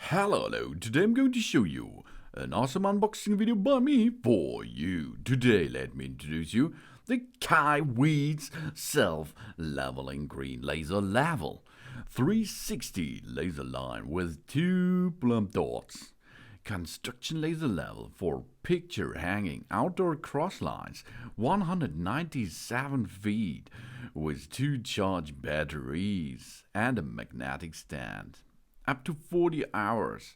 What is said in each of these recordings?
Hello, today I'm going to show you an awesome unboxing video by me for you. Today let me introduce you the KAIWEETS self-leveling green laser level 360 laser line with 2 Plumb Dots. Construction laser level for picture hanging outdoor cross lines 197 feet with 2 charge batteries and a magnetic stand. Up to 40 hours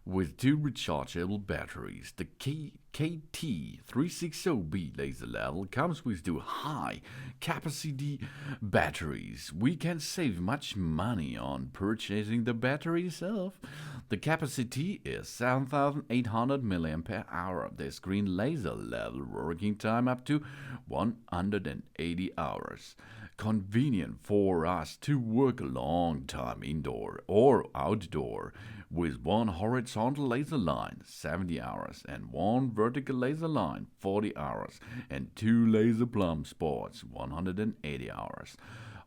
with 2 rechargeable batteries. The KT360B laser level comes with 2 high capacity batteries. We can save much money on purchasing the battery itself. The capacity is 7,800 mAh. This green laser level working time up to 180 hours. Convenient for us to work a long time indoor or outdoor with 1 horizontal laser line 70 hours and 1 vertical laser line 40 hours and 2 laser plumb spots 180 hours.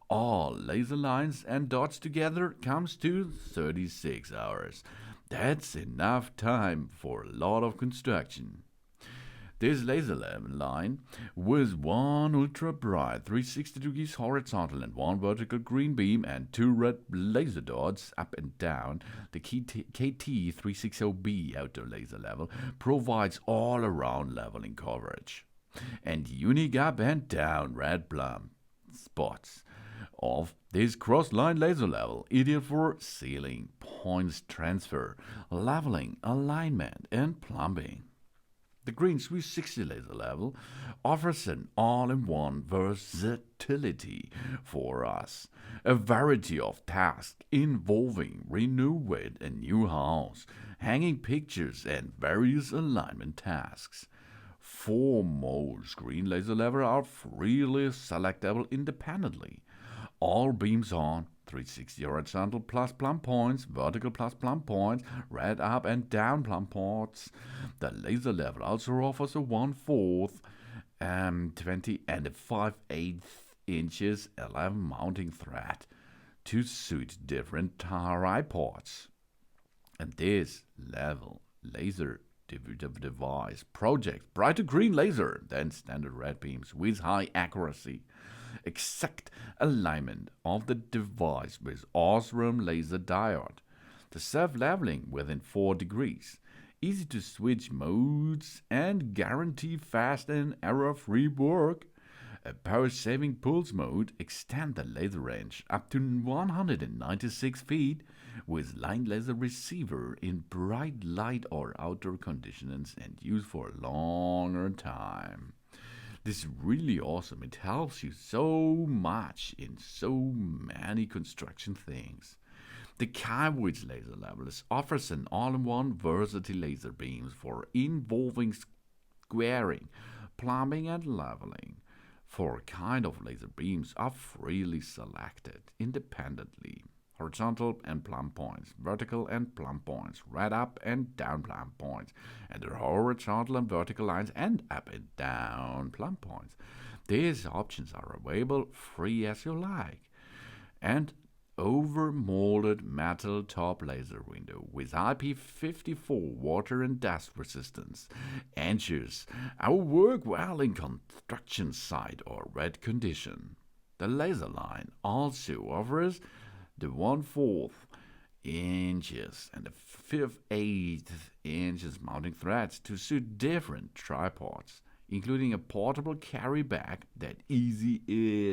All laser lines and dots together comes to 36 hours. That's enough time for a lot of construction. This laser line with 1 ultra bright 360 degrees horizontal and 1 vertical green beam and 2 red laser dots up and down, the KT360B outdoor laser level provides all around leveling coverage and unique up and down red plumb spots of this cross-line laser level, ideal for sealing, points transfer, leveling, alignment and plumbing. The Green 360 laser level offers an all-in-one versatility for us. A variety of tasks involving renovate a new house, hanging pictures and various alignment tasks. 4 modes green laser level are freely selectable independently. All beams on 360 horizontal plus plumb points, vertical plus plumb points, red up and down plumb points. The laser level also offers a 1/4, 20 and a 5/8 inches 11 mounting thread to suit different tripods. And this level laser device projects brighter green laser than standard red beams with high accuracy. Exact alignment of the device with awesome laser diode. The self-leveling within 4 degrees. Easy to switch modes and guarantee fast and error-free work. A power-saving pulse mode extend the laser range up to 196 feet with line laser receiver in bright light or outdoor conditions and used for a longer time. This is really awesome. It helps you so much in so many construction things. The KAIWEETS laser level offers an all-in-one versatile laser beams for involving squaring, plumbing and leveling. 4 kind of laser beams are freely selected independently. Horizontal and plumb points, vertical and plumb points, red up and down plumb points, and the horizontal and vertical lines and up and down plumb points. These options are available free as you like. And over molded metal top laser window with IP54 water and dust resistance ensures our work well in construction site or wet condition. The laser line also offers the 1/4 inches and the 5/8 inches mounting threads to suit different tripods, including a portable carry bag that easy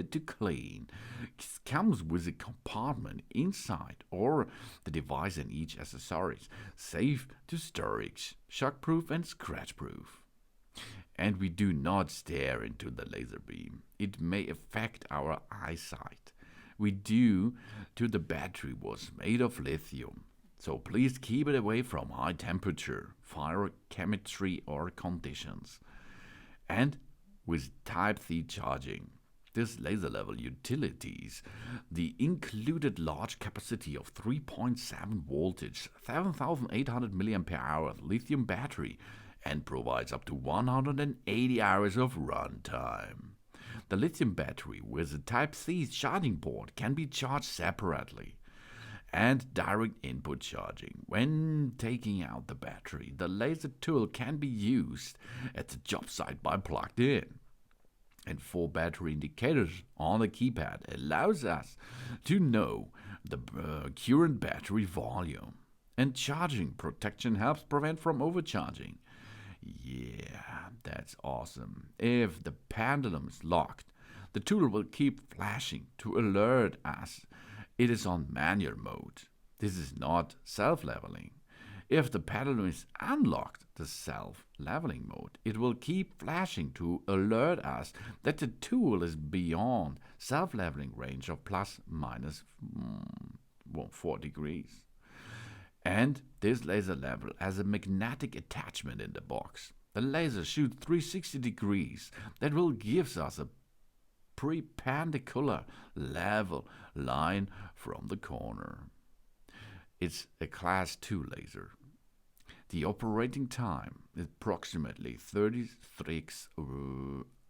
to clean. It comes with a compartment inside or the device and each accessories, safe to storage, shockproof and scratchproof. And we do not stare into the laser beam. It may affect our eyesight. We due to the battery was made of lithium, so please keep it away from high temperature, fire chemistry or conditions. And with Type-C charging, this laser level utilities the included large capacity of 3.7 voltage, 7,800 mAh lithium battery and provides up to 180 hours of runtime. The lithium battery with a Type-C charging port can be charged separately and direct input charging. When taking out the battery, the laser tool can be used at the job site by plugged in. And 4 battery indicators on the keypad allows us to know the current battery volume. And charging protection helps prevent from overcharging. Yeah, that's awesome. If the pendulum is locked, the tool will keep flashing to alert us it is on manual mode. This is not self-leveling. If the pendulum is unlocked, the self-leveling mode, it will keep flashing to alert us that the tool is beyond self-leveling range of plus minus 4 degrees. And this laser level has a magnetic attachment in the box. The laser shoots 360 degrees. That will give us a perpendicular level line from the corner. It's a class 2 laser. The operating time is approximately 36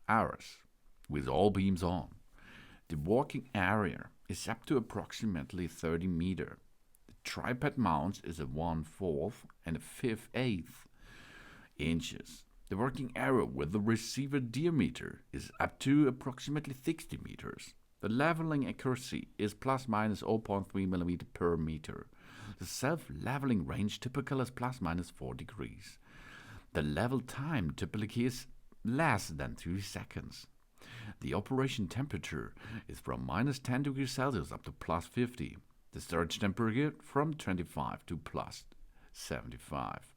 hours with all beams on. The working area is up to approximately 30 meters. The tripod mount is a 1/4 and a 5/8 inches. The working area with the receiver diameter is up to approximately 60 meters. The leveling accuracy is plus minus 0.3 millimeter per meter. The self-leveling range typically is plus minus 4 degrees. The level time typically is less than 3 seconds. The operation temperature is from minus 10 degrees Celsius up to plus 50. The surge temperature from 25 to plus 75.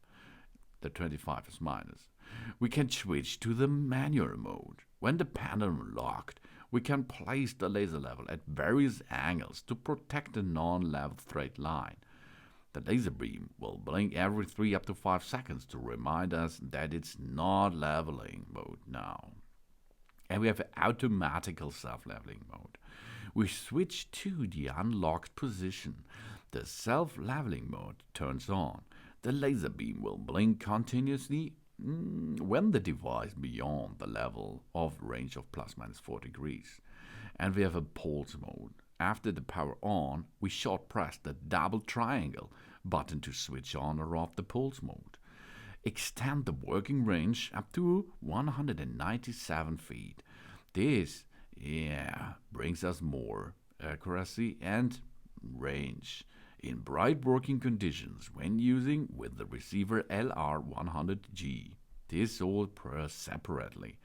The 25 is minus. We can switch to the manual mode. When the pendulum locked, we can place the laser level at various angles to protect a non-level straight line. The laser beam will blink every 3 up to 5 seconds to remind us that it's not leveling mode now. And we have an automatical self-leveling mode. We switch to the unlocked position. The self-leveling mode turns on. The laser beam will blink continuously when the device beyond the level of range of plus minus 4 degrees. And we have a pulse mode. After the power on, we short press the double triangle button to switch on or off the pulse mode. Extend the working range up to 197 feet. This, brings us more accuracy and range in bright working conditions when using with the receiver LR100G. This all pressed separately.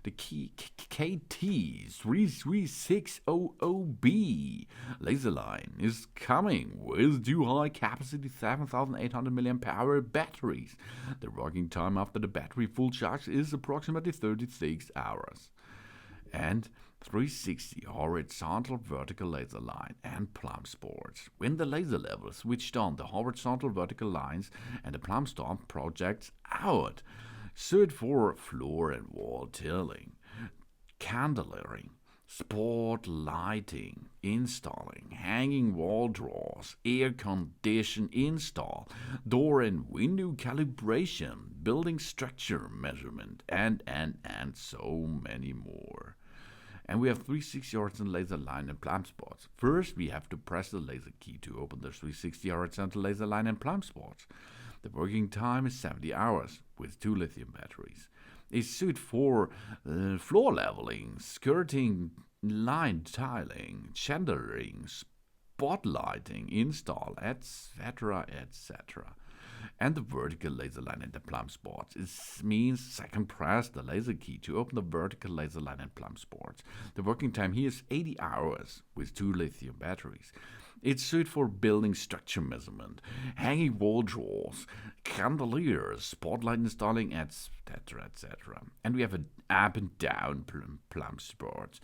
The KT33600B laser line is coming with two high-capacity 7,800 mAh batteries. The working time after the battery full charge is approximately 36 hours. And 360 horizontal vertical laser line and plumb spots. When the laser level is switched on, the horizontal vertical lines and the plumb stop projects out. Suited for floor and wall tilling, candleliering, spot lighting, installing, hanging wall drawers, air condition install, door and window calibration, building structure measurement, and so many more. And we have 360 horizontal laser line and plumb spots. First, we have to press the laser key to open the 360 horizontal laser line and plumb spots. The working time is 70 hours with 2 lithium batteries. It's suited for floor leveling, skirting, line tiling, chandeliering, spotlighting, install, etc., etc. And the vertical laser line and the plumb spots. It means second press the laser key to open the vertical laser line and plumb spots. The working time here is 80 hours with 2 lithium batteries. It's suited for building structure measurement, hanging wall drawers, chandeliers, spotlight installing, etc., etc. And we have an up and down plumb spots.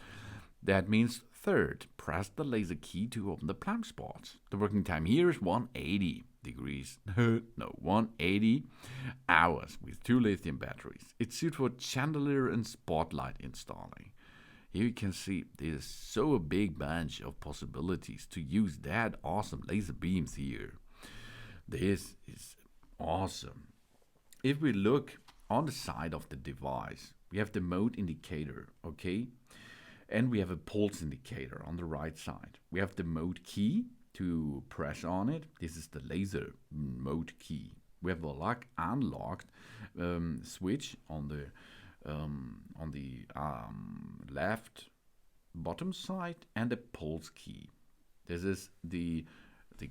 That means third, press the laser key to open the plumb spots. The working time here is 180 degrees, 180 hours with 2 lithium batteries. It's suited for chandelier and spotlight installing. Here you can see there's so a big bunch of possibilities to use that awesome laser beams here. This is awesome. If we look on the side of the device, we have the mode indicator, okay? And we have a pulse indicator on the right side. We have the mode key to press on it. This is the laser mode key. We have the lock unlocked switch on the left bottom side and a pulse key. This is the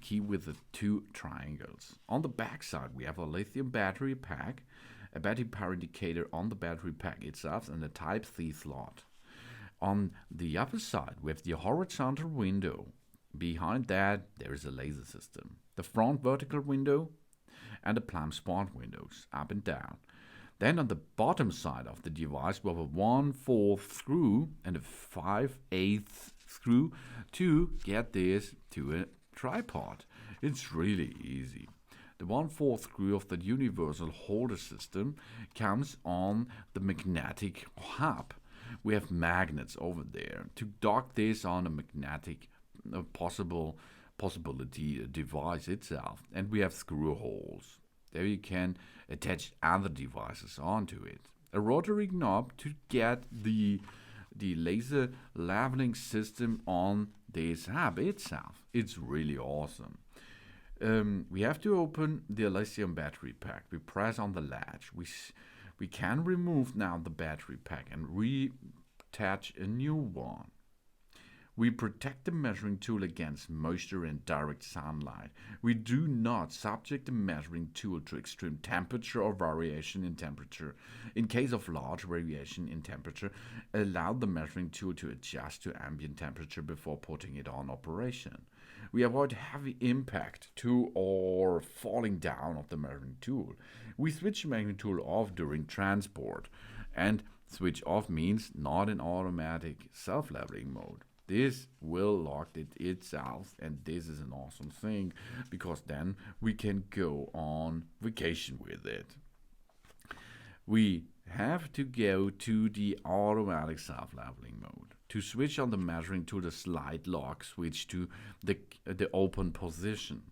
key with the two triangles. On the back side, we have a lithium battery pack, a battery power indicator on the battery pack itself, and a Type-C slot. On the upper side, we have the horizontal window. Behind that, there is a laser system. The front vertical window and the Plumb spot windows, up and down. Then on the bottom side of the device, we have a 1/4 screw and a 5/8 screw to get this to a tripod. It's really easy. The 1/4 screw of the universal holder system comes on the magnetic hub. We have magnets over there to dock this on a magnetic possibility device itself, and we have screw holes. There you can attach other devices onto it. A rotary knob to get the laser leveling system on this hub itself. It's really awesome. We have to open the lithium battery pack. We press on the latch. We can remove now the battery pack and reattach a new one. We protect the measuring tool against moisture and direct sunlight. We do not subject the measuring tool to extreme temperature or variation in temperature. In case of large variation in temperature, allow the measuring tool to adjust to ambient temperature before putting it on operation. We avoid heavy impact to or falling down of the measuring tool. We switch the measuring tool off during transport, and switch off means not in automatic self-leveling mode. This will lock it itself, and this is an awesome thing because then we can go on vacation with it. We have to go to the automatic self-leveling mode. To switch on the measuring tool, the slide lock switch to the open position.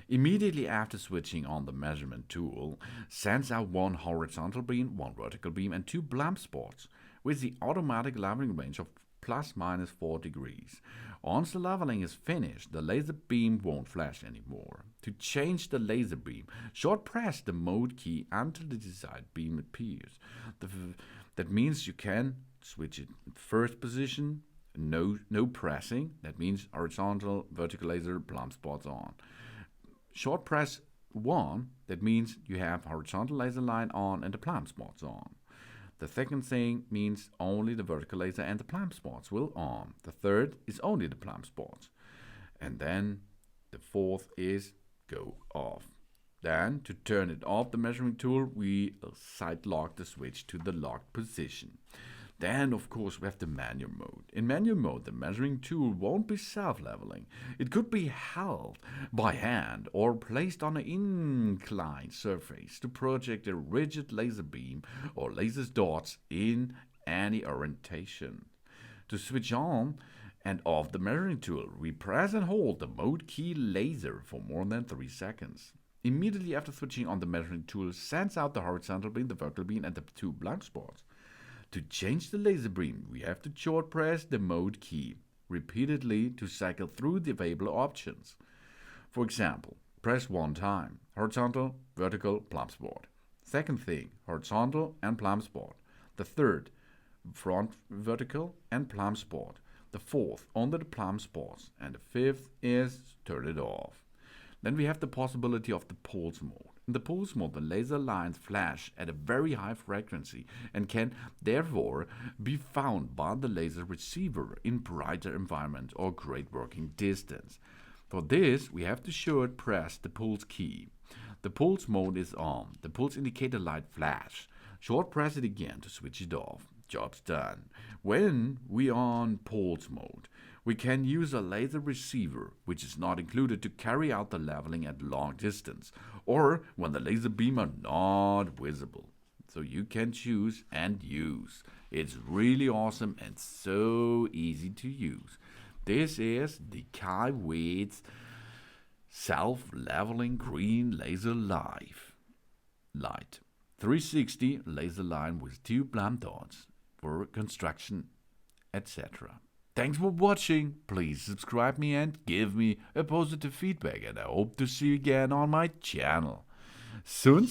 Immediately after switching on the measurement tool, sends out one horizontal beam, one vertical beam, and two Plumb spots with the automatic leveling range of ±4 degrees. Once the leveling is finished, the laser beam won't flash anymore. To change the laser beam, short press the mode key until the desired beam appears. That means you can switch it in first position, no pressing. That means horizontal, vertical laser, Plumb spots on. Short press 1, that means you have horizontal laser line on and the Plumb spots on. The second thing means only the vertical laser and the Plumb spots will on. The third is only the Plumb spots. And then the fourth is go off. Then to turn it off the measuring tool, we side lock the switch to the locked position. Then, of course, we have the manual mode. In manual mode, the measuring tool won't be self-leveling. It could be held by hand or placed on an inclined surface to project a rigid laser beam or laser dots in any orientation. To switch on and off the measuring tool, we press and hold the mode key laser for more than 3 seconds. Immediately after switching on, the measuring tool sends out the horizontal beam, the vertical beam, and the two Plumb spots. To change the laser beam, we have to short press the mode key repeatedly to cycle through the available options. For example, press 1 time, horizontal, vertical, Plumb spot. Second thing, horizontal and Plumb spot. The third, front vertical and Plumb spot. The fourth, only the Plumb spots. And the fifth is turn it off. Then we have the possibility of the pulse mode. In the pulse mode, the laser lines flash at a very high frequency and can therefore be found by the laser receiver in brighter environment or great working distance. For this, we have to short press the pulse key. The pulse mode is on. The pulse indicator light flash. Short press it again to switch it off. Job's done. When we are on pulse mode, we can use a laser receiver, which is not included, to carry out the leveling at long distance, or when the laser beam are not visible. So you can choose and use. It's really awesome and so easy to use. This is the KAIWEETS self-leveling green laser light. 360 laser line with two Plumb dots for construction, etc. Thanks for watching. Please subscribe me and give me a positive feedback, and I hope to see you again on my channel. Soon.